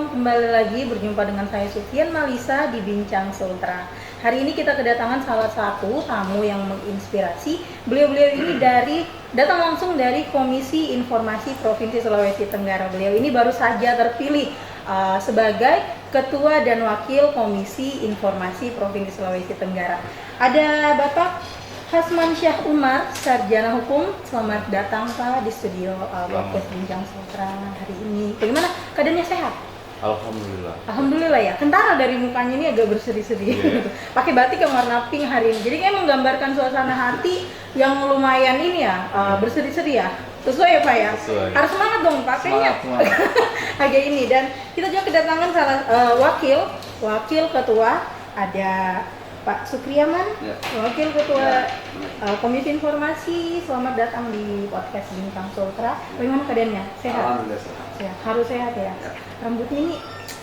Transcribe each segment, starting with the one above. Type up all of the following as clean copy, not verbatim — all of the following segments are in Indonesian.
Assalamualaikum, kembali lagi berjumpa dengan saya Sufian Malisa di Bincang Sultra. Hari ini kita kedatangan salah satu tamu yang menginspirasi. Beliau ini datang langsung dari Komisi Informasi Provinsi Sulawesi Tenggara. Beliau ini baru saja terpilih sebagai Ketua dan Wakil Komisi Informasi Provinsi Sulawesi Tenggara. Ada Bapak Hasman Syah Umar, Sarjana Hukum. Selamat datang Pak di studio podcast Bincang Sultra hari ini. Bagaimana keadaannya, sehat? Alhamdulillah. Alhamdulillah ya. Kentara dari mukanya ini agak berseri-seri. Yeah. Pakai batik yang warna pink hari ini. Jadi kayak menggambarkan suasana hati yang lumayan ini ya, berseri-seri ya. Sesuai ya Pak ya? Sesuai. Harus semangat dong pakainya. Agak ini, dan kita juga kedatangan salah wakil ketua, ada Pak Sukriyaman, ya. Wakil Ketua Komisi Informasi. Selamat datang di podcast Bincang Sultra. Bagaimana keadaannya? Sehat? Alhamdulillah sehat. Ya, harus sehat ya. Ya. Rambutnya ini,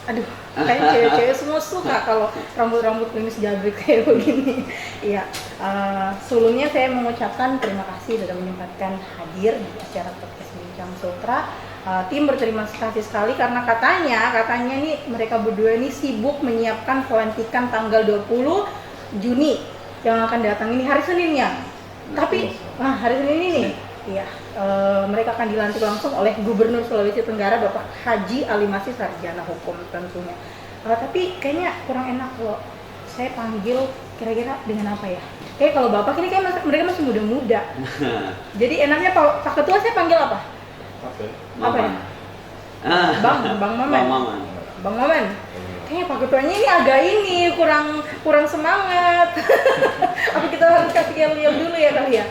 aduh, kayak cewek-cewek semua suka kalau rambut-rambut klimis jabrik kayak begini. Iya. Sebelumnya saya mengucapkan terima kasih sudah menyempatkan hadir di acara podcast Bincang Sultra. Tim berterima kasih sekali karena katanya nih mereka berdua ini sibuk menyiapkan pelantikan tanggal 20 Juni yang akan datang ini, hari Senin ya. Tapi hari Senin ini nih, iya, mereka akan dilantik langsung oleh Gubernur Sulawesi Tenggara Bapak Haji Ali Masih, Sarjana Hukum tentunya. Tapi kayaknya kurang enak kalau saya panggil kira-kira dengan apa ya? Kayak kalau Bapak ini kayak mereka masih muda-muda. Jadi enaknya Pak Ketua saya panggil apa? Apa ya? Bang Maman. Bang Maman. Kayaknya Pak Ketuanya ini agak kurang semangat. Apa kita harus kasih yel dulu ya kali ya?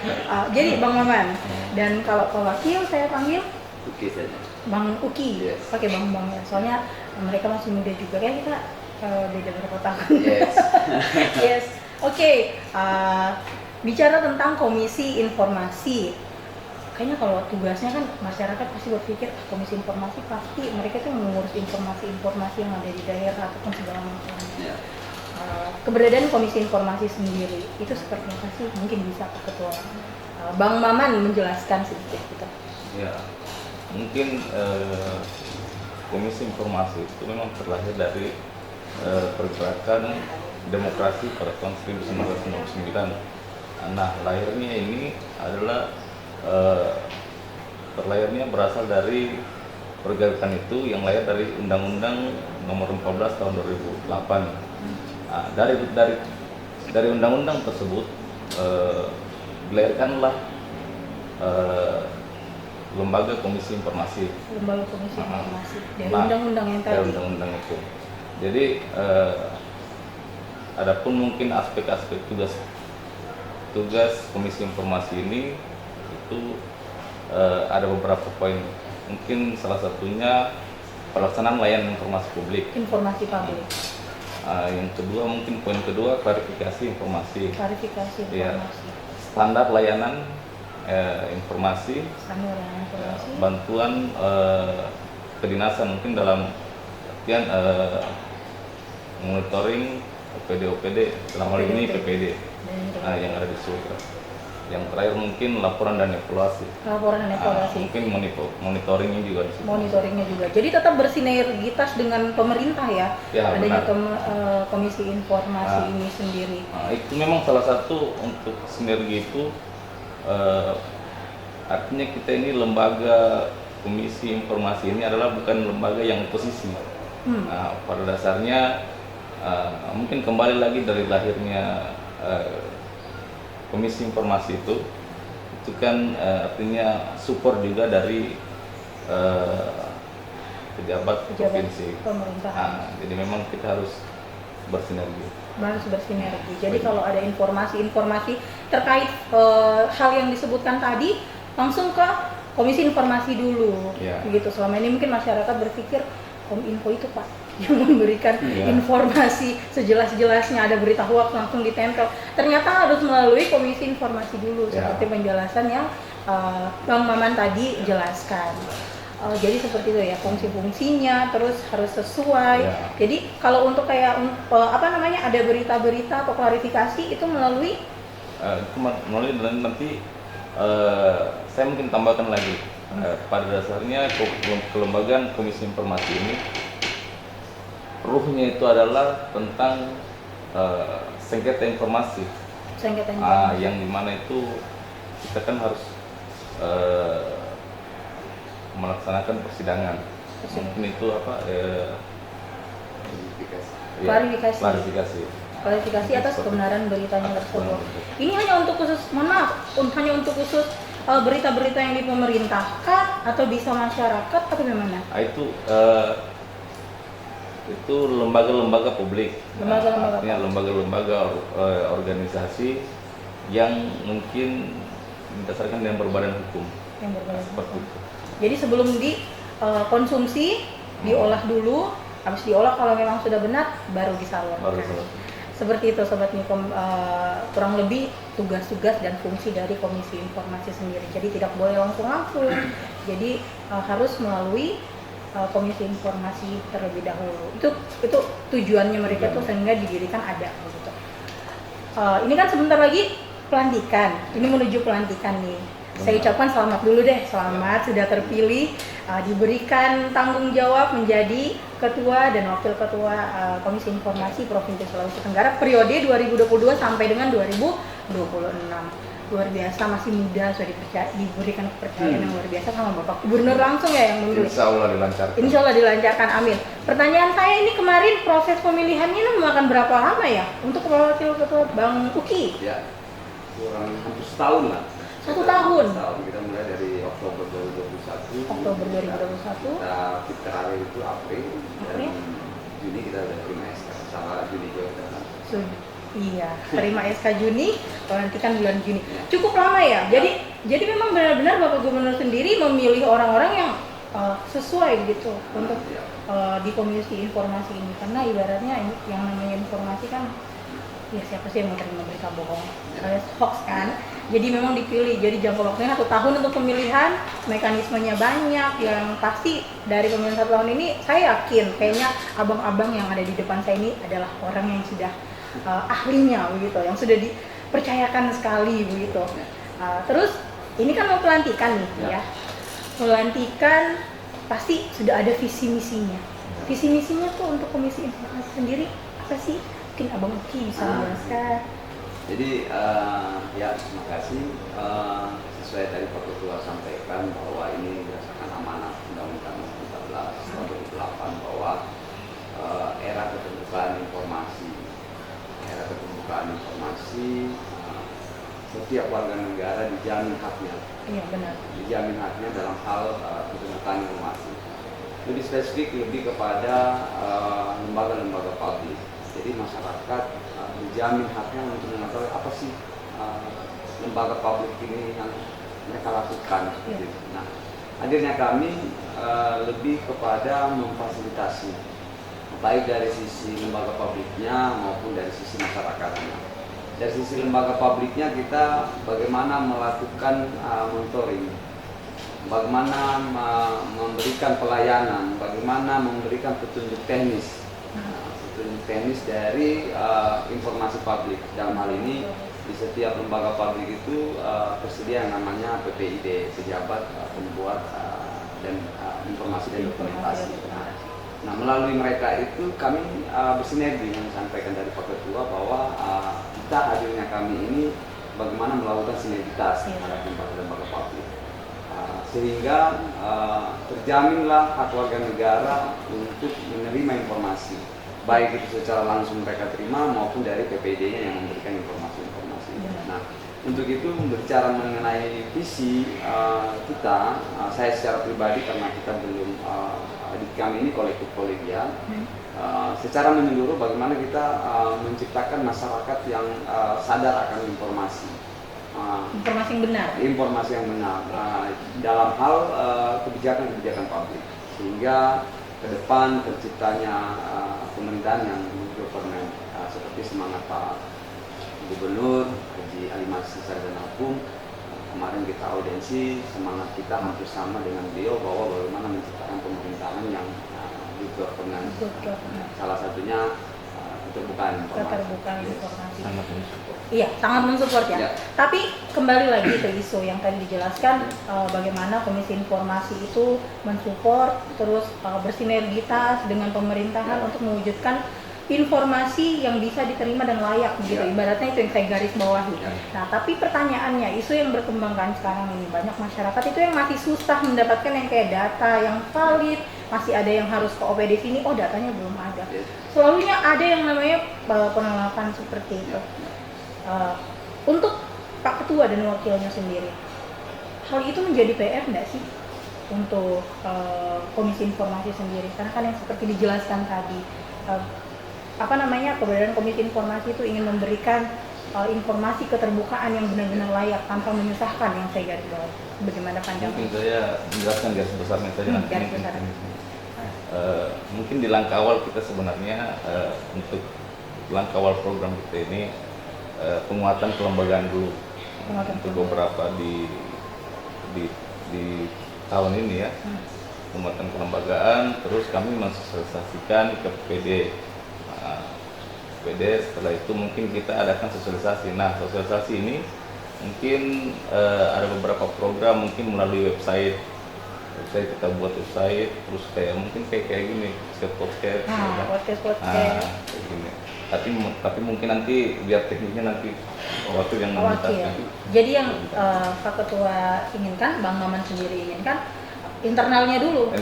Jadi Bang Maman. Dan kalau wakil saya panggil Uki saja. Bang Uki. Yes. Pakai Bang ya. Soalnya mereka masih muda juga, kayak kita beda berapa tahun. Yes. Yes. Oke. Bicara tentang Komisi Informasi. Kayaknya kalau tugasnya kan masyarakat pasti berpikir Komisi Informasi pasti mereka tuh mengurus informasi yang ada di daerah ataupun segala macam. Yeah. Keberadaan Komisi Informasi sendiri itu seperti apa sih? Mungkin bisa Pak Ketua Bang Maman menjelaskan sedikit kita. Ya, mungkin Komisi Informasi itu memang terlahir dari pergerakan demokrasi pada tahun 1969. Nah, lahirnya ini adalah terlahirnya berasal dari pergerakan itu yang lahir dari Undang-Undang Nomor 14 Tahun 2008. Nah, dari undang-undang tersebut dilahirkanlah lembaga Komisi Informasi. Lembaga Komisi Informasi dari undang-undang yang tadi. Dari undang-undang itu. Jadi adapun mungkin aspek-aspek tugas Komisi Informasi ini itu ada beberapa poin. Mungkin salah satunya pelaksanaan layanan informasi publik. Informasi publik. Yang kedua, mungkin poin kedua, klarifikasi informasi. Klarifikasi informasi. Ya, standar layanan informasi. Standar layanan informasi. Bantuan kedinasan mungkin dalam artian monitoring OPD dalam hal ini PPD yang ada di Sultra. Yang terakhir mungkin laporan dan evaluasi. Mungkin monitoringnya juga di situ. Monitoringnya juga. Jadi tetap bersinergitas dengan pemerintah ya. Adanya Komisi Informasi ini sendiri. Itu memang salah satu untuk sinergi itu. Artinya kita ini lembaga Komisi Informasi ini adalah bukan lembaga yang oposisi. Pada dasarnya mungkin kembali lagi dari lahirnya Komisi Informasi itu kan artinya support juga dari pejabat provinsi. Pemerintahan. Jadi memang kita harus bersinergi. Jadi kalau ada informasi terkait hal yang disebutkan tadi, langsung ke Komisi Informasi dulu. Ya. Begitu. Selama ini mungkin masyarakat berpikir Kominfo itu Pak yang memberikan informasi sejelas-jelasnya, ada berita hoax langsung ditempel. Ternyata harus melalui Komisi Informasi dulu, seperti penjelasan yang Bang Maman tadi jelaskan. Jadi seperti itu ya, fungsi-fungsinya terus harus sesuai. Jadi kalau untuk kayak ada berita-berita atau klarifikasi itu melalui nanti saya mungkin tambahkan lagi. Pada dasarnya kelembagaan Komisi Informasi ini ruhnya itu adalah tentang sengketa informasi. Sengketa informasi. Yang dimana itu kita kan harus melaksanakan persidangan. Mungkin itu apa? Klarifikasi atas kebenaran beritanya tersebut. Ini hanya untuk khusus, mohon maaf, hanya untuk khusus berita-berita yang di pemerintah kah, atau bisa masyarakat atau bagaimana? Itu lembaga-lembaga publik. Lembaga-lembaga. Lembaga-lembaga organisasi yang mungkin berdasarkan dengan berbadan hukum. Seperti itu. Jadi sebelum dikonsumsi, diolah dulu, habis diolah kalau memang sudah benar baru disalurkan. Seperti itu Sobat Mikom, kurang lebih tugas-tugas dan fungsi dari Komisi Informasi sendiri. Jadi tidak boleh langsung. Jadi harus melalui Komisi Informasi terlebih dahulu. Itu tujuannya mereka tuh sehingga didirikan ada gitu. Ini kan sebentar lagi pelantikan. Ini menuju pelantikan nih. Saya ucapkan selamat dulu deh, selamat sudah terpilih, diberikan tanggung jawab menjadi Ketua dan Wakil Ketua Komisi Informasi Provinsi Sulawesi Tenggara periode 2022 sampai dengan 2026. Luar biasa, masih muda, sudah diberikan kepercayaan yang luar biasa sama Bapak Gubernur langsung ya yang memilih. Insya Allah dilancarkan. Insya Allah dilancarkan, amin. Pertanyaan saya ini kemarin proses pemilihannya ini memakan berapa lama ya untuk Wakil Ketua Bang Uki? Ya, kurang hampir setahun lah. 1 tahun. Kita mulai dari Oktober 2021. Oktober 2021. Kita terakhir itu April. Dan Juni kita udah terima SK. Sama Juni juga. Iya, terima SK Juni, pelantikan bulan Juni. Cukup lama ya. Jadi memang benar-benar Bapak Gubernur sendiri memilih orang-orang yang sesuai gitu untuk di Komisi Informasi ini, karena ibaratnya yang namanya informasi kan ya siapa sih yang mau terima berita bohong alias hoax kan. Jadi memang dipilih, jadi jangka waktunya 1 tahun untuk pemilihan, mekanismenya banyak. Yang pasti dari pemilihan 1 tahun ini saya yakin kayaknya abang-abang yang ada di depan saya ini adalah orang yang sudah ahlinya begitu, yang sudah dipercayakan sekali begitu. Terus ini kan mau pelantikan nih ya. Pelantikan pasti sudah ada visi misinya. Visi misinya tuh untuk Komisi Informasi sendiri apa sih? Mungkin Abang Uki bisa menjelaskan. Jadi ya terima kasih. Sesuai tadi Pak Ketua sampaikan bahwa ini berdasarkan amanat Undang-Undang 14 tahun 2008 bahwa era keterbukaan informasi, setiap warga negara dijamin haknya. Iya benar. Dijamin haknya dalam hal keterbukaan informasi. Lebih spesifik lebih kepada lembaga-lembaga publik. Jadi masyarakat dijamin haknya untuk mengetahui apa sih lembaga publik ini yang mereka lakukan. Nah, hadirnya kami lebih kepada memfasilitasi baik dari sisi lembaga publiknya maupun dari sisi masyarakatnya. Dari sisi lembaga publiknya kita bagaimana melakukan monitoring, bagaimana memberikan pelayanan, bagaimana memberikan petunjuk teknis dari informasi publik. Dalam hal ini di setiap lembaga publik itu tersedia yang namanya PPID, pejabat pembuat dan informasi dan dokumentasi. Nah, melalui mereka itu kami bersinergi yang disampaikan dari Pak Ketua bahwa kita hadirnya kami ini bagaimana melakukan sinergitas terhadap lembaga publik. Sehingga terjaminlah hak warga negara untuk menerima informasi, baik itu secara langsung mereka terima maupun dari PPD-nya yang memberikan informasi-informasi. Nah, untuk itu berbicara mengenai visi kita, saya secara pribadi karena kita belum di kami ini kolektif kolegial, secara menyeluruh bagaimana kita menciptakan masyarakat yang sadar akan informasi. Informasi yang benar. Informasi yang benar dalam hal kebijakan-kebijakan publik, sehingga ke depan terciptanya pemerintahan yang government seperti semangat Pak Gubernur Haji Ali Masih Sarjana Hukum. Kemarin kita audiensi, semangat kita hampir sama dengan beliau bahwa bagaimana menciptakan pemerintahan yang good governance. Salah satunya untuk keterbukaan informasi. Sangat mensupport. Iya, sangat mensupport ya. Ya. Tapi kembali lagi ke isu yang tadi dijelaskan, bagaimana Komisi Informasi itu mensupport terus bersinergitas dengan pemerintahan untuk mewujudkan informasi yang bisa diterima dan layak begitu. Ya. Ibaratnya itu yang saya garis bawahi. Ya. Nah, tapi pertanyaannya, isu yang berkembang kan sekarang ini, banyak masyarakat itu yang masih susah mendapatkan yang kayak data yang valid, masih ada yang harus ke OPD sini, oh datanya belum ada. Ya. Selalunya ada yang namanya penolakan seperti itu. Untuk Pak Ketua dan wakilnya sendiri, hal itu menjadi PR nggak sih untuk Komisi Informasi sendiri? Karena kan yang seperti dijelaskan tadi, keberadaan Komisi Informasi itu ingin memberikan informasi keterbukaan yang benar-benar layak tanpa menyusahkan, yang saya garis bawahi. Bagaimana pandangan? Mungkin saya menjelaskan garis besarnya saja nanti. Garis besar. Mungkin di langkah awal kita sebenarnya untuk langkah awal program kita ini penguatan kelembagaan dulu. Untuk beberapa di tahun ini ya, penguatan kelembagaan, terus kami mensosialisasikan ke PD. PD setelah itu mungkin kita adakan sosialisasi. Nah, sosialisasi ini mungkin ada beberapa program, mungkin melalui website kita buat website, terus mungkin kayak gini, podcast. Podcast. Kayak gini. Tapi mungkin nanti biar tekniknya nanti waktu yang menentukan. Jadi yang Pak Ketua inginkan, Bang Maman sendiri inginkan, internalnya dulu,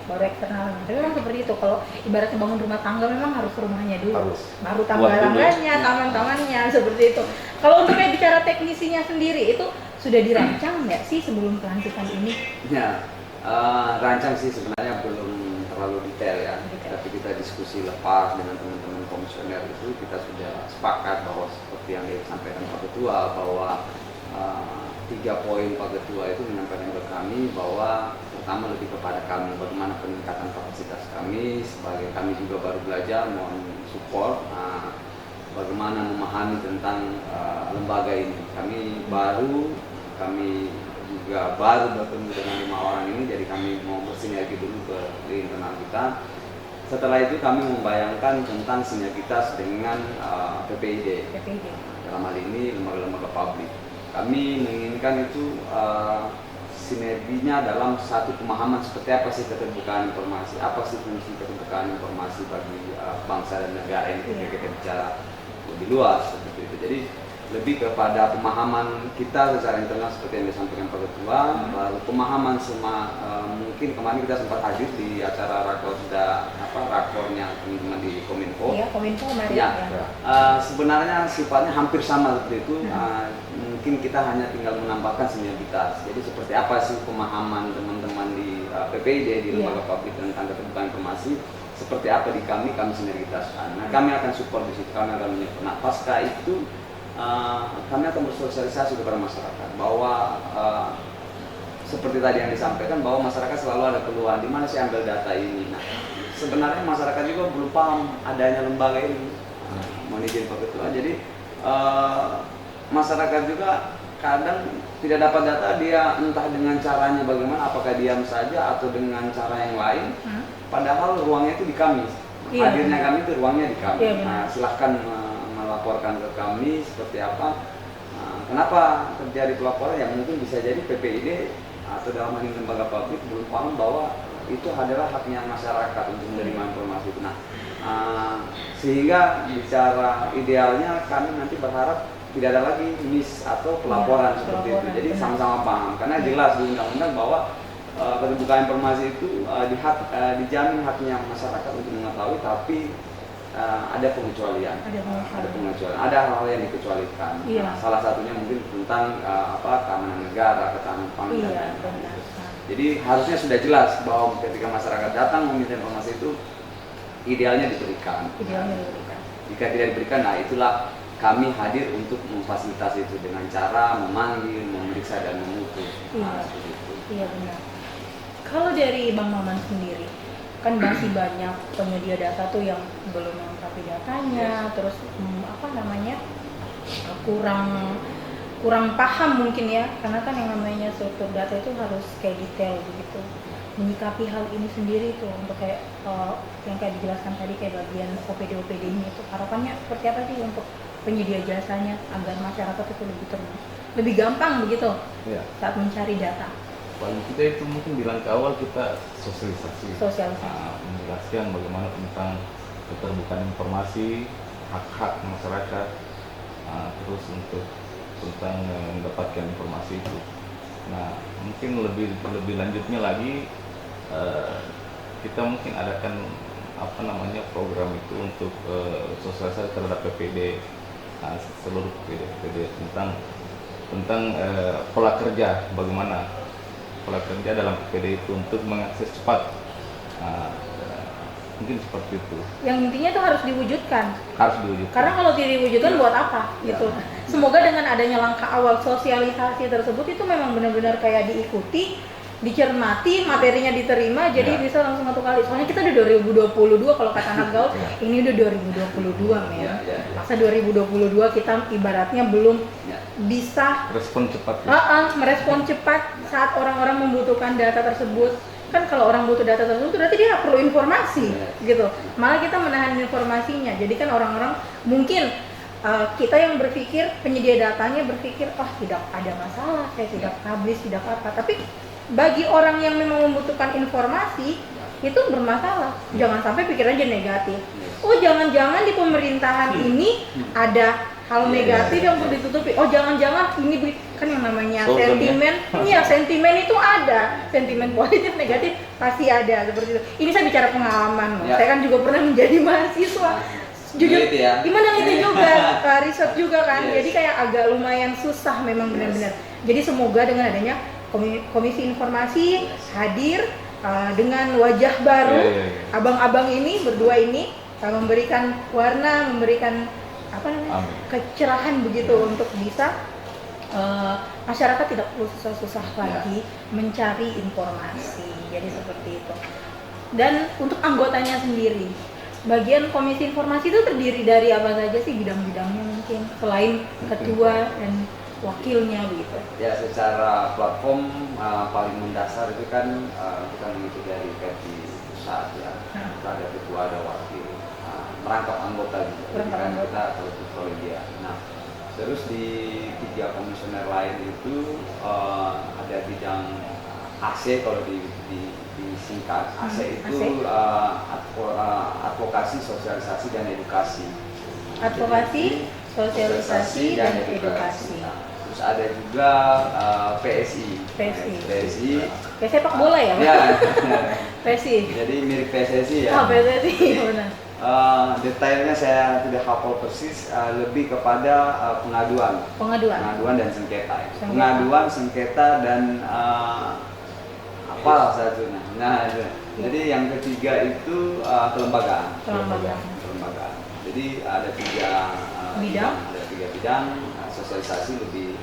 baru eksternalnya. Tapi memang seperti itu. Kalau ibaratnya bangun rumah tangga, memang harus rumahnya dulu, baru tangga-tangganya, taman-tamannya, seperti itu. Kalau untuk bicara teknisinya sendiri, itu sudah dirancang nggak sih sebelum pelantikan ini? Ya, rancang sih sebenarnya belum terlalu detail ya. Tapi kita diskusi lepas dengan teman-teman komisioner itu, kita sudah sepakat bahwa seperti yang disampaikan Pak Ketua, bahwa 3 poin Pak Ketua itu menyampaikan ke kami bahwa pertama lebih kepada kami, bagaimana peningkatan kapasitas kami, sebagai kami juga baru belajar, mohon support, bagaimana memahami tentang lembaga ini. Kami juga baru bertemu dengan 5 orang ini, jadi kami mau bersinergi dulu di internal kita. Setelah itu kami membayangkan tentang sinergitas dengan PPID. Dalam hal ini lembaga-lembaga publik. Kami menginginkan itu sinerginya dalam satu pemahaman seperti apa sih keterbukaan informasi, apa sih fungsi keterbukaan informasi bagi bangsa dan negara ini ketika kita bicara lebih luas seperti itu. Jadi lebih kepada pemahaman kita secara internal seperti yang disampaikan Pak Ketua, baru pemahaman mungkin kemarin kita sempat hadir di acara rakornya teman-teman di Kominfo. Iya, Kominfo kemarin. Ya. Sebenarnya sifatnya hampir sama seperti itu. Mungkin kita hanya tinggal menambahkan sinergitas. Jadi seperti apa sih pemahaman teman-teman di PPID, di lembaga publik tentang keterbukaan informasi, seperti apa di kami sinergitaskan. Nah, kami akan support di situ, kami akan menyupport. Nah, pasca itu kami akan bersosialisasi kepada masyarakat bahwa seperti tadi yang disampaikan, bahwa masyarakat selalu ada keluhan, di mana sih ambil data ini. Nah, sebenarnya masyarakat juga belum paham adanya lembaga ini. Mohon izin Pak Ketua. Jadi masyarakat juga kadang tidak dapat data, dia entah dengan caranya bagaimana, apakah diam saja atau dengan cara yang lain. Padahal ruangnya itu di kami. Hadirnya kami itu ruangnya di kami. Nah, silahkan melaporkan ke kami seperti apa. Kenapa terjadi pelaporan? Yang mungkin bisa jadi PPID atau dalam hal ini lembaga publik belum paham bahwa itu adalah haknya masyarakat untuk menerima informasi itu. Nah, sehingga bicara idealnya kami nanti berharap tidak ada lagi miss atau pelaporan seperti itu. Jadi sama-sama paham, karena jelas di undang-undang bahwa keterbukaan informasi itu dijamin haknya masyarakat untuk mengetahui, tapi ada pengecualian. Ada hal-hal yang dikecualikan. Nah, salah satunya mungkin tentang keamanan negara, ketahanan pangan. Jadi harusnya sudah jelas bahwa ketika masyarakat datang meminta informasi itu idealnya diberikan. Jika tidak diberikan, nah itulah kami hadir untuk memfasilitasi itu dengan cara memanggil, memeriksa dan memutus. Iya benar. Kalau dari Bang Maman sendiri, kan masih banyak penyedia data tuh yang belum melengkapi datanya, terus kurang paham mungkin ya, karena kan yang namanya struktur data itu harus kayak detail begitu. menyikapi hal ini sendiri tuh untuk kayak yang kayak dijelaskan tadi kayak bagian OPD-OPD-nya itu harapannya seperti apa sih untuk penyedia jasanya agar masyarakat itu lebih gampang begitu Ya. saat mencari data. Paling tidak itu mungkin bilang ke awal kita sosialisasi. Sosialisasi. Menjelaskan bagaimana tentang keterbukaan informasi, hak-hak masyarakat, terus untuk tentang mendapatkan informasi itu. Nah, mungkin lebih lanjutnya lagi kita mungkin adakan program itu untuk sosialisasi terhadap PPD, seluruh PPD tentang pola kerja, bagaimana pola kerja dalam PPD itu untuk mengakses cepat. Mungkin seperti itu. Yang intinya itu harus diwujudkan. Harus diwujudkan. Karena kalau tidak diwujudkan buat apa Ya. gitu. Semoga dengan adanya langkah awal sosialisasi tersebut itu memang benar-benar kayak diikuti, dicermati, materinya diterima, jadi Ya. bisa langsung satu kali. Soalnya kita udah 2022 kalau kata anak gaul, ini udah 2022 men. Ya. Masa 2022 kita ibaratnya belum Ya. bisa Respon cepat. Ya. merespon cepat saat orang-orang membutuhkan data tersebut. Kan kalau orang butuh data tersebut berarti dia perlu informasi gitu. Malah kita menahan informasinya. Jadi kan orang-orang mungkin kita yang berpikir penyedia datanya berpikir tidak ada masalah, saya tidak publish, tidak apa. Tapi bagi orang yang memang membutuhkan informasi itu bermasalah. Jangan sampai pikirannya negatif. Oh, jangan-jangan di pemerintahan ini ada hal negatif yang perlu ditutupi. Oh, jangan-jangan ini kan yang namanya sentimen. Iya, sentimen itu ada. Sentimen positif, negatif pasti ada seperti itu. Ini saya bicara pengalaman. Ya. Saya kan juga pernah menjadi mahasiswa. Jujur, Gitu ya. gimana itu juga riset juga kan. Yes. Jadi kayak agak lumayan susah memang benar-benar. Jadi semoga dengan adanya Komisi Informasi hadir dengan wajah baru, abang-abang ini berdua ini memberikan warna, memberikan kecerahan begitu untuk bisa masyarakat tidak perlu susah-susah lagi mencari informasi. Jadi seperti itu. Dan untuk anggotanya sendiri, bagian Komisi Informasi itu terdiri dari apa saja sih bidang-bidangnya mungkin selain ketua dan wakilnya begitu? Ya, secara platform paling mendasar itu kan kita mengikuti dari versi pusat ya. Ada ketua, ada wakil, merangkap anggota gitu. Kan kita atau kolegial. Nah, terus di 3 komisioner lain itu ada bidang AC kalau disingkat. AC itu advokasi, sosialisasi dan edukasi. Advokasi, sosialisasi dan edukasi. Nah, terus ada juga PSI. PSI. Kayak sepak bola ya? Ya. PSI. Jadi mirip PSSI ya. Oh, PSI, benar. Detailnya saya tidak hafal persis, lebih kepada pengaduan dan sengketa. Pengaduan, sengketa dan apa satunya. Nah, jadi yang ketiga itu kelembagaan. Jadi ada 3 bidang. Sosialisasi lebih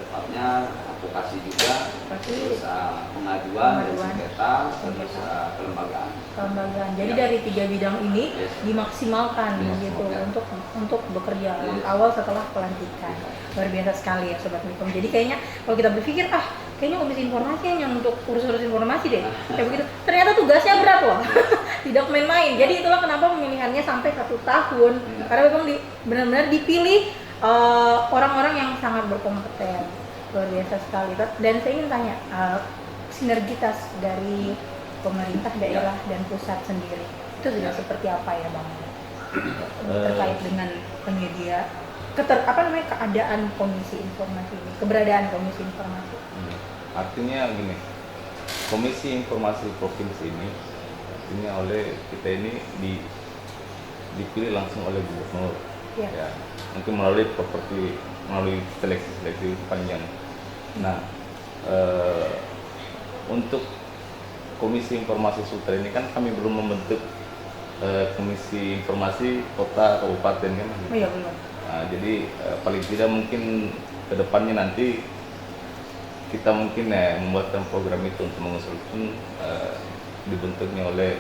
tepatnya, advokasi juga, terus pengaduan dan sengketa, terus kelembagaan. Jadi dari 3 bidang ini dimaksimalkan gitu untuk bekerja awal setelah pelantikan. Luar biasa sekali ya Sobat Mikom. Jadi kayaknya kalau kita berpikir kayaknya Komisi Informasi yang untuk urus-urus informasi deh. Kayak begitu. Ternyata tugasnya berat loh. Tidak main-main. Jadi itulah kenapa pemilihannya sampai 1 tahun. Karena memang benar-benar dipilih orang-orang yang sangat berkompeten. Luar biasa sekali. Dan saya ingin tanya sinergitas dari pemerintah daerah dan pusat sendiri itu sudah seperti apa ya Bang? Terkait dengan penyedia keadaan Komisi Informasi ini, keberadaan Komisi Informasi. Artinya gini, Komisi Informasi Provinsi ini artinya oleh kita ini dipilih langsung oleh gubernur. Ya, mungkin melalui seleksi panjang. Nah, untuk Komisi Informasi Sultra ini kan kami belum membentuk Komisi Informasi Kota Kabupaten kan? Oh iya belum. Nah, jadi paling tidak mungkin kedepannya nanti kita mungkin membuatkan program itu untuk mengusulkan dibentuknya oleh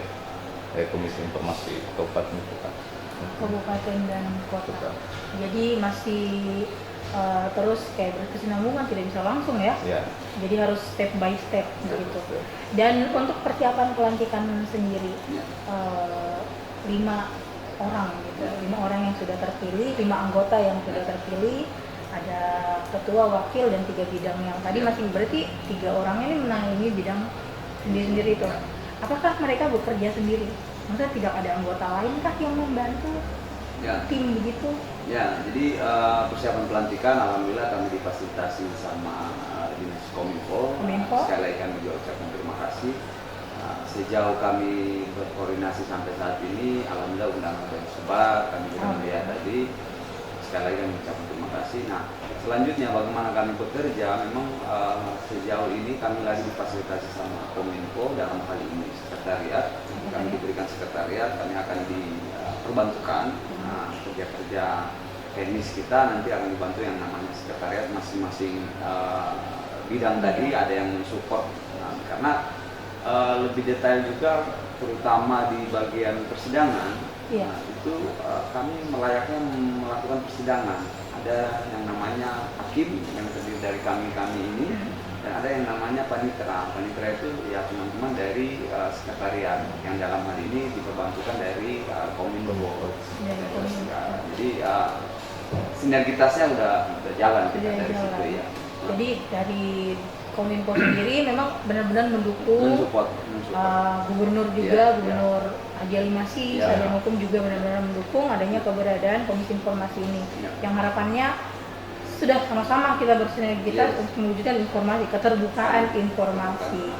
Komisi Informasi Kabupaten Kota. Kabupaten dan kota. Jadi masih terus kayak berkesinambungan, tidak bisa langsung ya. Ya. Jadi harus step by step begitu. Dan untuk persiapan pelantikan sendiri, Ya. 5 orang gitu, 5 orang yang sudah terpilih, 5 anggota yang sudah terpilih, ada ketua, wakil, dan 3 bidang yang tadi masih, berarti 3 orangnya ini menangani bidang sendiri-sendiri itu. Apakah mereka bekerja sendiri? Maksudnya tidak ada anggota lain kah yang membantu Ya. tim begitu? Ya, jadi persiapan pelantikan alhamdulillah kami difasilitasi sama Dinas Kominfo. Sekali lagi kami juga ucapkan terima kasih. Sejauh kami berkoordinasi sampai saat ini, alhamdulillah undangan sudah disebar, kami juga melihat tadi. Sekali lagi kami ucapkan terima kasih. Nah, selanjutnya bagaimana kami bekerja, memang sejauh ini kami lagi difasilitasi sama Kominfo dalam hal ini sekretariat. Kami diberikan sekretariat, kami akan diperbantukan kerja-kerja teknis kita, nanti akan dibantu yang namanya sekretariat masing-masing bidang tadi, ada yang support. Karena lebih detail juga, terutama di bagian persidangan, itu kami melayaknya melakukan persidangan. Ada yang namanya hakim yang terdiri dari kami ini, dan ada yang namanya panitera. Panitera itu ya teman-teman dari sekretariat yang dalam hal ini diperbantukan dari Kominfo. Jadi sinergitasnya udah jalan kita dari situ ya. Jadi dari Kominfo sendiri memang benar-benar mendukung gubernur juga, Gubernur Haji Ali Masih, Sarjana Hukum juga benar-benar mendukung adanya keberadaan Komisi Informasi ini. Yang harapannya sudah sama-sama kita bersinergitas untuk mewujudkan informasi, keterbukaan informasi.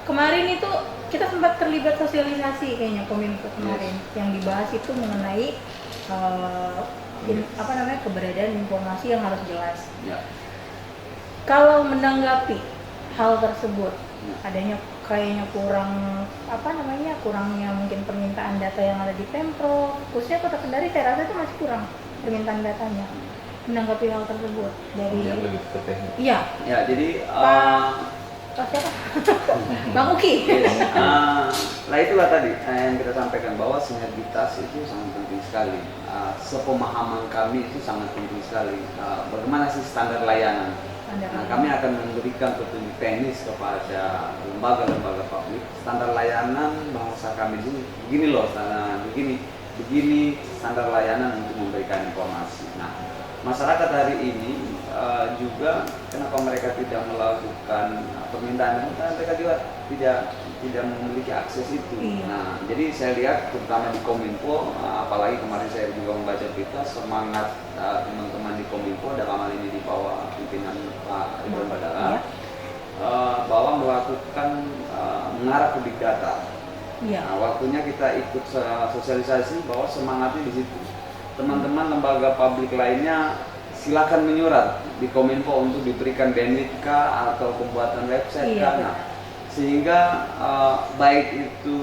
Kemarin itu kita sempat terlibat sosialisasi kayaknya Kominfo kemarin, yang dibahas itu mengenai keberadaan informasi yang harus jelas. Kalau menanggapi hal tersebut, adanya kayaknya kurangnya mungkin permintaan data yang ada di Pemprov, khususnya Kota Kendari, saya rasa itu masih kurang permintaan datanya. Menanggapi hal tersebut dari lebih ke teknik. Iya. Ya, jadi siapa? Bang Uki. Yes. Nah itulah tadi yang kita sampaikan, bahwa sinergitas itu sangat penting sekali. Sepemahaman kami itu sangat penting sekali. Bagaimana sih standar layanan? Nah, kami akan memberikan petunjuk teknis kepada lembaga-lembaga publik. Standar layanan bahasa kami dulu begini loh, begini standar layanan untuk memberikan informasi. Nah, masyarakat hari ini juga kenapa mereka tidak melakukan permintaan, karena mereka juga tidak memiliki akses itu. Nah, jadi saya lihat terutama di Kominfo, apalagi kemarin saya juga membaca berita, semangat teman-teman di Kominfo dalam hal ini di bawah pimpinan Pak Ridwan Badara, bahwa melakukan mengarah ke big data. Nah, waktunya kita ikut sosialisasi bahwa semangatnya di situ. Teman-teman lembaga publik lainnya silakan menyurat di Kominfo untuk diberikan bandwidth kah atau pembuatan website kah. Nah, sehingga baik itu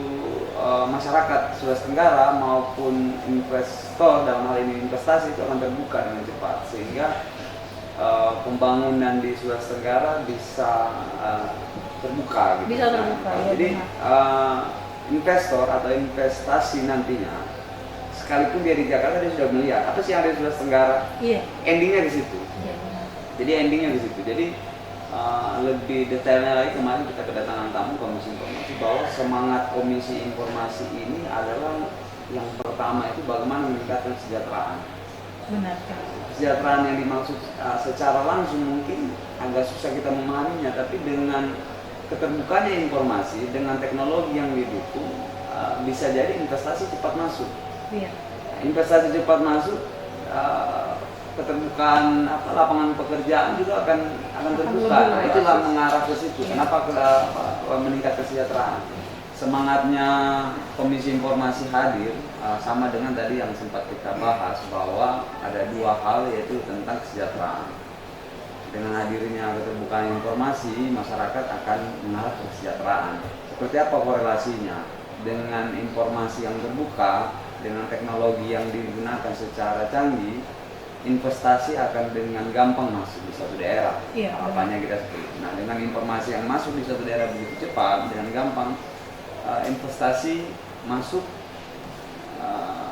masyarakat Sulawesi Tenggara maupun investor, dalam hal ini investasi, itu akan terbuka dengan cepat, sehingga pembangunan di Sulawesi Tenggara bisa terbuka. Gitu. Bisa terbuka. Jadi investor atau investasi nantinya, sekalipun dia di Jakarta, dia sudah melihat apa sih yang ada di Sulawesi Tenggara. Endingnya di situ. Jadi endingnya di situ. Jadi lebih detailnya lagi, kemarin kita kedatangan tamu Komisi Informasi, bahwa semangat Komisi Informasi ini adalah yang pertama itu bagaimana meningkatkan kesejahteraan. Benar. Kesejahteraan yang dimaksud secara langsung mungkin agak susah kita memahaminya, tapi dengan keterbukaannya informasi, dengan teknologi yang didukung, bisa jadi investasi cepat masuk. Investasi cepat masuk, keterbukaan lapangan pekerjaan juga akan terbuka. Nah, itulah mengarah ke situ. Kenapa meningkat kesejahteraan? Semangatnya Komisi Informasi hadir sama dengan tadi yang sempat kita bahas, bahwa ada 2 hal, yaitu tentang kesejahteraan. Dengan hadirnya keterbukaan informasi, masyarakat akan mengarah ke kesejahteraan. Seperti apa korelasinya? Dengan informasi yang terbuka, dengan teknologi yang digunakan secara canggih, investasi akan dengan gampang masuk di suatu daerah. Apanya kita seperti. Nah, dengan informasi yang masuk di suatu daerah begitu cepat, dengan gampang, investasi masuk,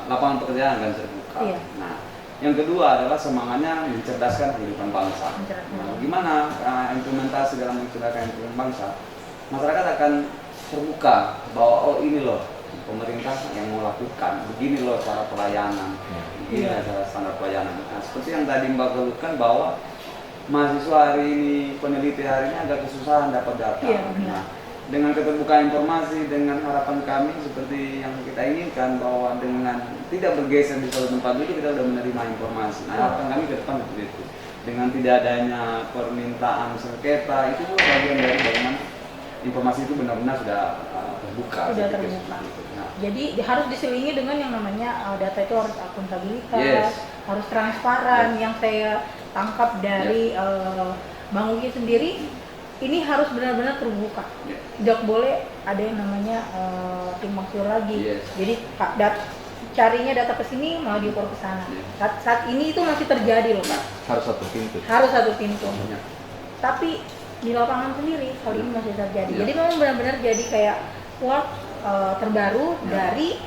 lapangan pekerjaan akan terbuka. Nah, Yang kedua adalah semangatnya mencerdaskan kehidupan bangsa. Nah, gimana implementasi dalam mencerdaskan kehidupan bangsa? Masyarakat akan terbuka bahwa oh ini loh pemerintah yang mau lakukan, begini loh cara pelayanan, begini cara standar pelayanan. Nah, seperti yang tadi Mbak keluhkan bahwa mahasiswa hari ini, peneliti hari ini agak kesusahan dapat data. Nah, dengan keterbukaan informasi, dengan harapan kami seperti yang kita inginkan bahwa dengan tidak bergeser di suatu tempat itu kita sudah menerima informasi. Nah, harapan kami ke depan seperti itu. Dengan tidak adanya permintaan sengketa, itu juga bagian dari bagaimana informasi itu benar-benar sudah terbuka. Sudah terbuka. Nah, jadi harus diselingi dengan yang namanya data itu harus akuntabilitas, harus transparan. Yang saya tangkap dari Bang Uki sendiri, ini harus benar-benar terbuka. Tidak boleh ada yang namanya timbang siur lagi. Jadi carinya data ke sini malah diukur ke sana. Saat ini itu masih terjadi loh, Pak. Harus satu pintu. Harus satu pintu. Tapi di lapangan sendiri hal ini masih terjadi. Jadi memang benar-benar jadi kayak work terbaru dari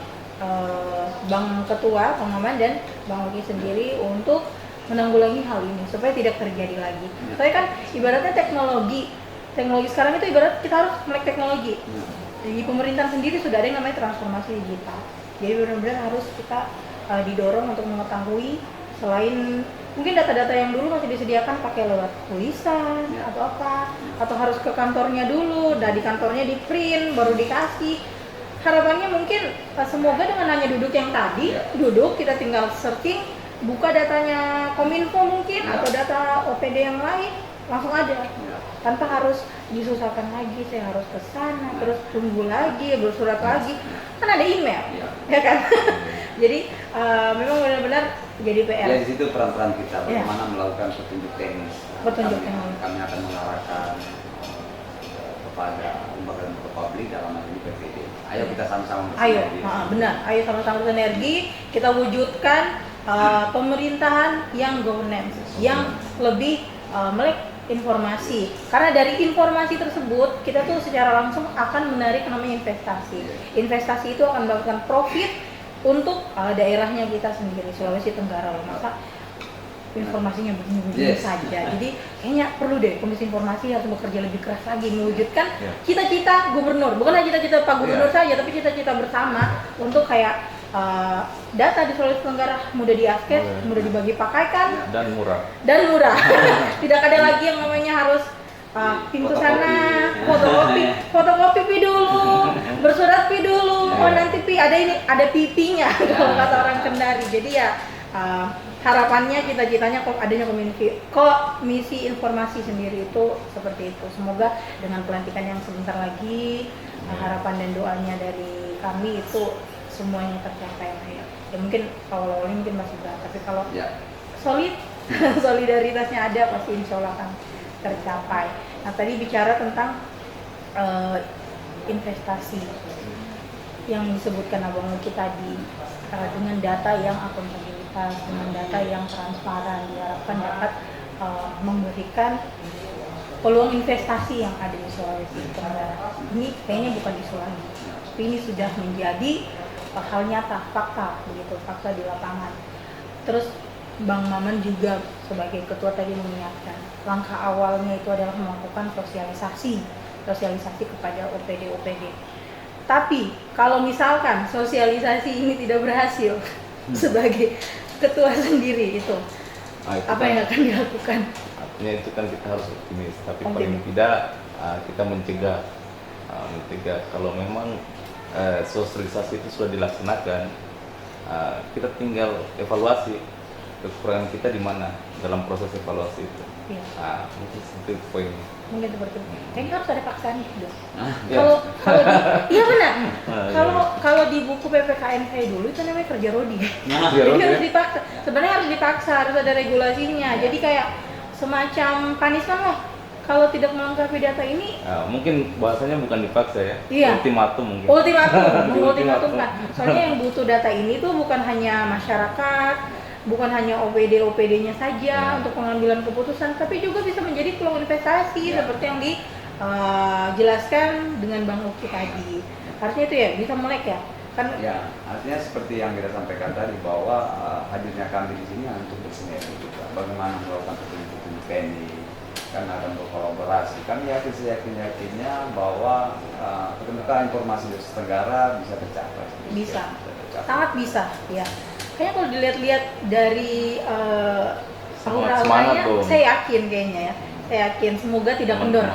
Bang Ketua, Bang Maman dan Bang Uki sendiri untuk menanggulangi hal ini supaya tidak terjadi lagi. Soalnya kan ibaratnya teknologi sekarang itu ibarat kita harus melek teknologi. Di pemerintahan sendiri sudah ada yang namanya transformasi digital. Jadi benar-benar harus kita didorong untuk mengetahui selain mungkin data-data yang dulu masih disediakan pakai lewat tulisan atau apa, atau harus ke kantornya dulu, dan di kantornya di print baru dikasih. Harapannya mungkin semoga dengan hanya duduk yang tadi, duduk kita tinggal searching, buka datanya Kominfo mungkin atau data OPD yang lain langsung ada. Tanpa harus disusahkan lagi, saya harus ke sana, terus tunggu lagi, bersurat lagi, kan ada email, ya kan? Jadi memang benar-benar jadi PR. Ya di situ peran-peran kita, bagaimana melakukan petunjuk teknis. Kami akan mengarahkan kepada lembaga publik dalam hal ini PPD. Ayo kita sama-sama bersinergi. Benar. Ayo sama-sama bersinergi, kita wujudkan pemerintahan yang governance, yang lebih melek informasi. Karena dari informasi tersebut kita tuh secara langsung akan menarik namanya investasi. Investasi itu akan mendapatkan profit untuk daerahnya kita sendiri, Sulawesi Tenggara loh. Masa informasinya begini-begini saja. Jadi kayaknya perlu deh Komisi Informasi harus bekerja lebih keras lagi mewujudkan cita-cita gubernur. Bukan hanya cita-cita Pak Gubernur saja, tapi cita-cita bersama untuk kayak data di Sulawesi Tenggara mudah diakses, mudah dibagi pakaikan dan murah. Tidak ada lagi yang namanya harus pintu sana, fotokopi pi dulu, bersurat pi dulu, nanti pi ada pipinya kalau kata orang Kendari. Jadi ya harapannya cita-citanya adanya komisi informasi sendiri itu seperti itu. Semoga dengan pelantikan yang sebentar lagi, harapan dan doanya dari kami itu semuanya tercapai. Ya mungkin awal-awal ini mungkin masih berat, tapi kalau solid solidaritasnya ada pasti insya Allah akan tercapai. Nah tadi bicara tentang investasi yang disebutkan Abang Uki tadi, dengan data yang akuntabilitas, dengan data yang transparan, diharapkan dapat memberikan peluang investasi yang ada di Sulawesi Tenggara. Ini kayaknya bukan isu lagi, tapi ini sudah menjadi hal nyata, fakta begitu, fakta di lapangan. Terus Bang Maman juga sebagai ketua tadi mengingatkan langkah awalnya itu adalah melakukan sosialisasi kepada OPD. Tapi kalau misalkan sosialisasi ini tidak berhasil sebagai ketua sendiri itu apa yang akan dilakukan? Artinya itu kan kita harus optimis, tapi paling tidak kita mencegah kalau memang sosialisasi itu sudah dilaksanakan, kita tinggal evaluasi kekurangan kita di mana dalam proses evaluasi itu. Mungkin itu poinnya. Mungkin seperti itu. Kayaknya harus ada paksaan itu. Iya benar. Kalau di buku PPKN saya dulu itu namanya kerja rodi. Jadi harus dipaksa. Sebenarnya harus dipaksa, harus ada regulasinya. Jadi kayak semacam punishment lah. Kalau tidak melengkapi data ini, mungkin bahasanya bukan dipaksa ya, ultimatum mungkin. Mengultimatumkan. Soalnya yang butuh data ini tuh bukan hanya masyarakat, bukan hanya OPD-nya saja untuk pengambilan keputusan, tapi juga bisa menjadi peluang investasi seperti yang dijelaskan dengan Bang Uki tadi. Harusnya itu ya bisa melek ya. Kan Ya, artinya seperti yang kita sampaikan tadi bahwa hadirnya kami di sini untuk bersinergi juga. Bagaimana melakukan petunjuk-petunjuk TNI kan akan berkolaborasi. Kami yakinnya bahwa keterbukaan informasi di Tenggara bisa tercapai. Bisa. tercapai. sangat bisa ya. Kayaknya kalau dilihat-lihat dari Semangat aura-auranya, dong. saya yakin kayaknya ya. Saya yakin semoga tidak kendor.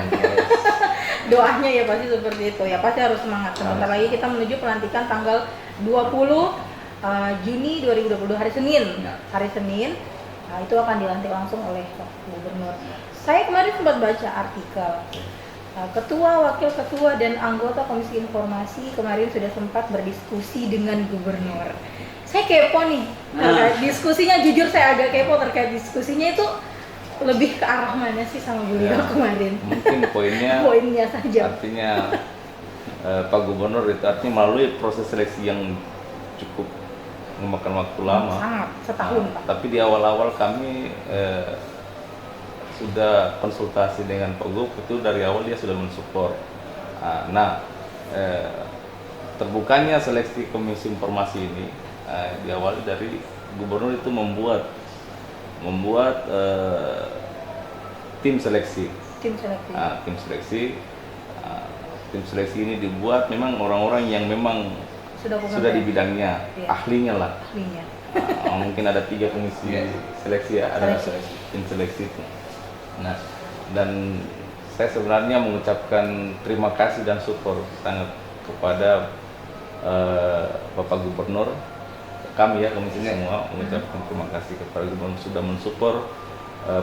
Doanya ya pasti seperti itu ya, pasti harus semangat. Sebentar lagi kita menuju pelantikan tanggal 20 Juni 2022 hari Senin. Ya. Hari Senin itu akan dilantik langsung oleh Pak Gubernur. Saya kemarin sempat baca artikel ketua, wakil ketua dan anggota Komisi Informasi kemarin sudah sempat berdiskusi dengan gubernur. Saya kepo nih terkait diskusinya, jujur saya agak kepo terkait diskusinya itu lebih ke arah mana sih sama beliau Ya, kemarin. mungkin Poinnya saja. artinya Pak Gubernur itu artinya melalui proses seleksi yang cukup memakan waktu lama. Sangat, setahun Pak. Tapi di awal-awal kami sudah konsultasi dengan Pak Gub, itu dari awal dia sudah mensupport. Terbukanya seleksi Komisi Informasi ini diawali dari Gubernur itu membuat tim seleksi. Tim seleksi. Tim seleksi ini dibuat memang orang-orang yang memang sudah di bidangnya, Iya. ahlinya lah. Ahlinya. Mungkin ada 3 komisi seleksi ya, ada tim seleksi itu. Nah, dan saya sebenarnya mengucapkan terima kasih dan syukur sangat kepada Bapak Gubernur, kami ya komisi semua mengucapkan terima kasih kepada Gubernur sudah mensupport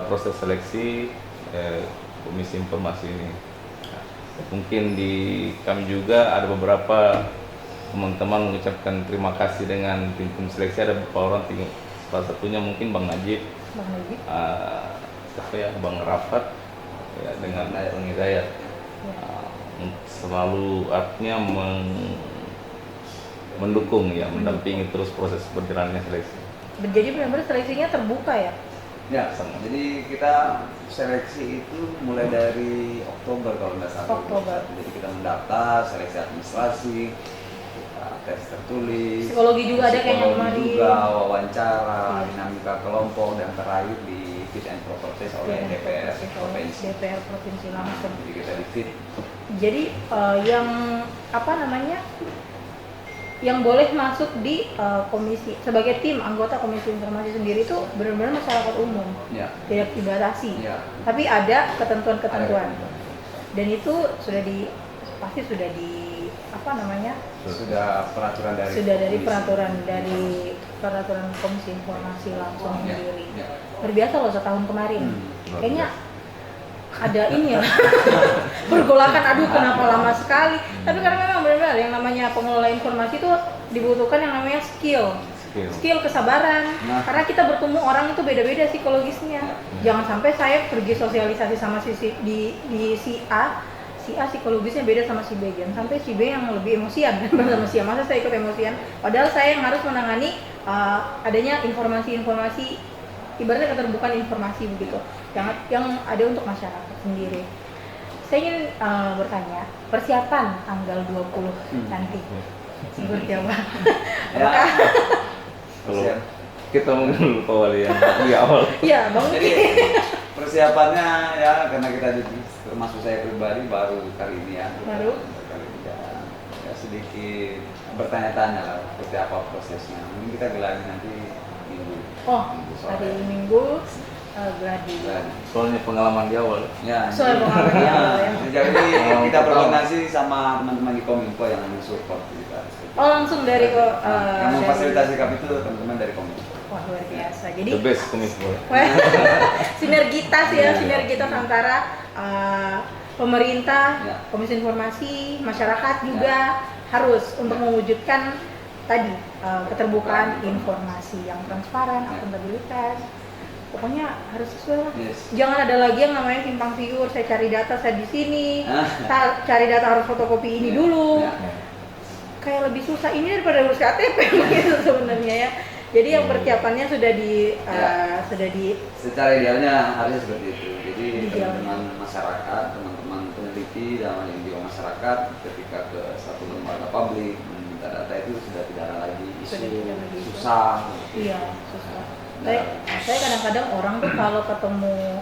proses seleksi Komisi Informasi ini. Nah, mungkin di kami juga ada beberapa teman-teman mengucapkan terima kasih dengan tim seleksi, ada beberapa orang, salah satunya mungkin Bang Najib, Bang Najib. Bang Rafat ya, dengan Bang Hidayat. Selalu artinya mendukung ya, mendampingi terus proses berjalannya seleksi. Jadi benar-benar seleksinya terbuka ya? Ya, sama. Jadi kita seleksi itu mulai dari Oktober kalau nggak salah. Oktober. Jadi kita mendaftar, seleksi administrasi, tes tertulis, Psikologi juga ada kayaknya psikologi kemarin. juga, wawancara, Iya. dinamika kelompok, dan terakhir di fit and proper test oleh DPR provinsi. DPR provinsi langsung. Jadi kita di fit. Jadi yang yang boleh masuk di komisi sebagai tim anggota Komisi Informasi sendiri itu benar-benar masyarakat umum, Ya. tidak dibatasi. Ya. Tapi ada ketentuan-ketentuan. Ada. Dan itu sudah pasti sudah Sudah peraturan dari komisi. peraturan Komisi Informasi langsung Ya. sendiri. Ya. Berbiasa loh setahun kemarin. Luar Kayaknya ada ini ya pergolakan, aduh kenapa lama sekali. Tapi karena memang benar-benar yang namanya pengelola informasi itu dibutuhkan yang namanya skill, kesabaran. Nah. Karena kita bertemu orang itu beda-beda psikologisnya. Jangan sampai saya pergi sosialisasi sama si si A psikologisnya beda sama si B, jangan sampai si B yang lebih emosian sama si A, masa saya ikut emosian, padahal saya yang harus menangani adanya informasi-informasi, ibaratnya keterbukaan informasi begitu, yang ada untuk masyarakat sendiri. Saya ingin bertanya, persiapan tanggal 20 nanti seperti apa? Ya. Kalau kita mungkin lupa wali yang di awal. Iya, Bang. Jadi persiapannya ya, karena kita termasuk saya pribadi baru kali ini ya. Baru? Kali ini ya sedikit bertanya-tanya lah seperti apa prosesnya. Mungkin kita geladi nanti minggu. Oh, sore. hari Minggu gladi. Geladi. Soalnya pengalaman di awal. Ya. Soal pengalaman di awal, ya. Jadi kita berkoordinasi sama teman-teman di Kominfo yang mensupport kita. Oh, langsung dari yang memfasilitasi kami itu teman-teman dari Kominfo. Wah, luar biasa. Jadi The best Kominfo. sinergitas ya, sinergitas antara pemerintah, Ya. Komisi Informasi, masyarakat juga harus untuk mewujudkan tadi keterbukaan informasi yang transparan, akuntabilitas. Pokoknya harus sesuai lah. Yes. Jangan ada lagi yang namanya simpang siur, saya cari data saya di sini, cari data harus fotokopi ini dulu. Ya. Kayak lebih susah ini daripada urus KTP gitu sebenarnya ya. Jadi yang persiapannya sudah Secara idealnya harusnya seperti itu. Jadi Idealnya. teman-teman masyarakat, teman-teman peneliti dan juga masyarakat ketika ke satu lembaga publik meminta data itu sudah tidak ada lagi isu Sudah tidak lagi isu. susah. Iya, susah. Saya kadang-kadang orang tuh kalau ketemu,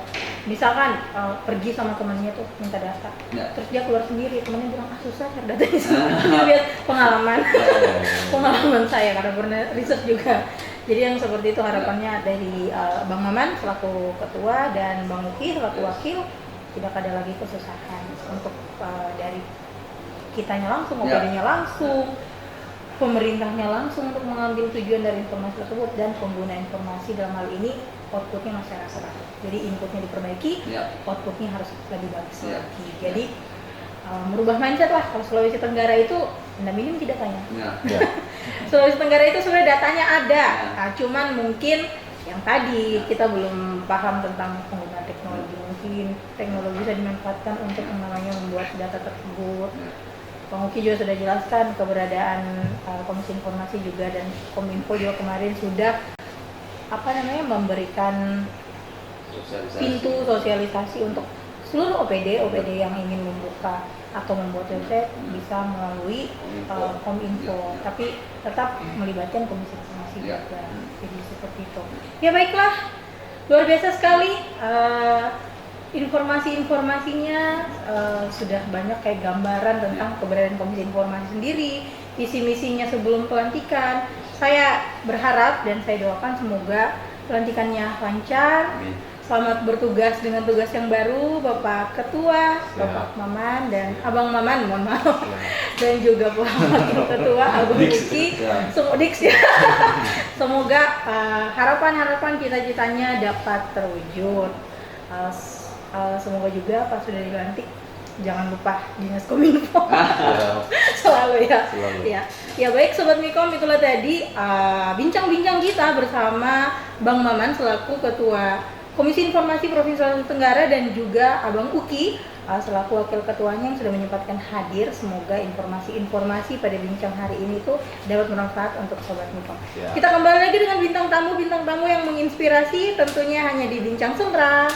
misalkan pergi sama temannya tuh minta data, Ya. terus dia keluar sendiri, temannya bilang susah cari datanya susah. Dia lihat pengalaman, pengalaman saya karena pernah riset juga. Jadi yang seperti itu harapannya dari Bang Maman selaku ketua dan Bang Uki selaku wakil, tidak ada lagi kesusahan untuk dari kitanya langsung, OPD-nya langsung, pemerintahnya langsung untuk mengambil tujuan dari informasi tersebut, dan pengguna informasi dalam hal ini outputnya masyarakat. Jadi inputnya diperbaiki, outputnya harus lebih bagus lagi. Jadi merubah mindset lah. Kalau Sulawesi Tenggara itu Anda minim tidak tanya. Sulawesi Tenggara itu sebenarnya datanya ada, cuman mungkin yang tadi kita belum paham tentang penggunaan teknologi. Mungkin teknologi bisa dimanfaatkan untuk yang namanya membuat data tersebut. Bang Uki juga sudah jelaskan keberadaan Komisi Informasi juga, dan Kominfo juga kemarin sudah memberikan pintu sosialisasi untuk seluruh OPD yang ingin membuka atau membuat website bisa melalui Kominfo, tapi tetap melibatkan Komisi Informasi juga. Jadi seperti itu. Ya baiklah, luar biasa sekali. Informasinya sudah banyak kayak gambaran tentang keberadaan Komisi Informasi sendiri, visi misinya sebelum pelantikan. Saya berharap dan saya doakan semoga pelantikannya lancar. Selamat bertugas dengan tugas yang baru, Bapak Ketua, Bapak Maman dan Abang Maman, mohon maaf, dan juga Wakil Ketua Abang Uki, Diks ya. Semoga harapan-harapan cita-citanya dapat terwujud. Semoga juga pas sudah dilantik jangan lupa Dinas Kominfo. Selalu ya. Ya baik Sobat Mikom, itulah tadi bincang-bincang kita bersama Bang Maman selaku Ketua Komisi Informasi Provinsi Sulawesi Tenggara dan juga Abang Uki selaku wakil ketuanya yang sudah menyempatkan hadir. Semoga informasi-informasi pada bincang hari ini tuh dapat bermanfaat untuk Sobat Mikom. Kita kembali lagi dengan bintang tamu yang menginspirasi tentunya hanya di Bincang Sutra.